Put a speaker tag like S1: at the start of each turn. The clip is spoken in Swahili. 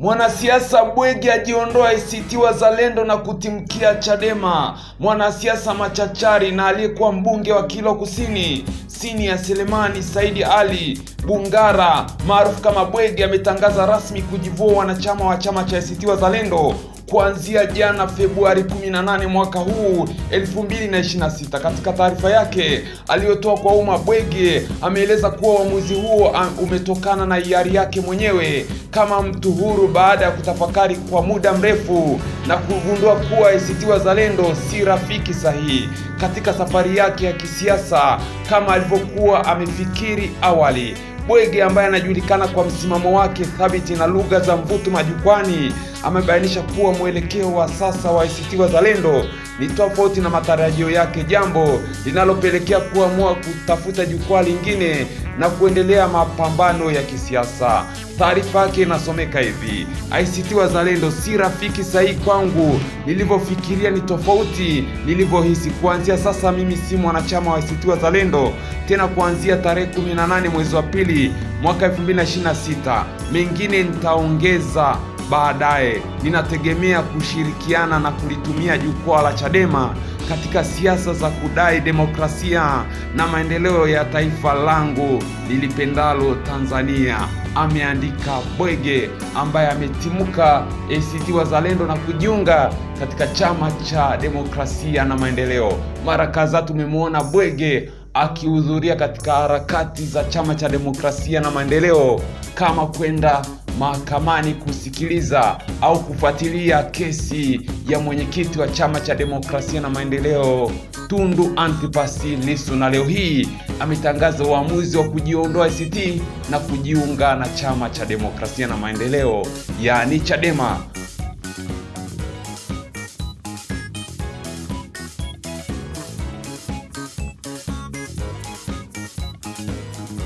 S1: Mwanasiasa Bwege ajiondoa ACT Wazalendo na kutimkia Chadema. Mwanasiasa machachari na aliyekuwa mbunge wa Kilwa Kusini Senior Selemani Saidi Ali Bungara maarufu kama Bwege ametangaza rasmi kujivua wanachama wa chama cha ACT Wazalendo kuanzia jana Februari 18 mwaka huu 2026. Katika taarifa yake aliyotoa kwa umma, Bwege ameeleza kuwa uamuzi huo umetokana na hiari yake mwenyewe kama mtu huru baada ya kutafakari kwa muda mrefu na kugundua kuwa ACT Wazalendo si rafiki sahihi katika safari yake ya kisiasa kama alivyokuwa amefikiri awali. Bwege ambaye anajulikana kwa msimamo wake thabiti na lugha za mvuto majukwani amebainisha kuwa mwelekeo wa sasa wa ACT Wazalendo ni tofauti na matarajio yake, jambo linalopelekea kuamua kutafuta jukwaa lingine na kuendelea mapambano ya kisiasa. Taarifa yake inasomeka hivi: ACT Wazalendo si rafiki sahihi kwangu, nilivyofikiria ni tofauti nilivyohisi. Kuanzia sasa mimi si mwanachama wa ACT Wazalendo tena kuanzia tarehe 18 mwezi wa pili mwaka 2026. Mengine nitaongeza baadaye. Ninategemea kushirikiana na kulitumia jukwaa la Chadema katika siasa za kudai demokrasia na maendeleo ya taifa langu nilipendalo Tanzania, ameandika Bwege ambaye ametimuka ACT Wazalendo na kujiunga katika chama cha demokrasia na maendeleo. Mara kadhaa tumemwona Bwege akihudhuria katika harakati za chama cha demokrasia na maendeleo kama kwenda mahakamani kusikiliza au kufuatilia kesi ya mwenyekiti wa chama cha demokrasia na maendeleo Tundu Antipas Lissu, na leo hii ametangaza uamuzi wa kujiondoa ACT na kujiunga na chama cha demokrasia na maendeleo, yaani Chadema.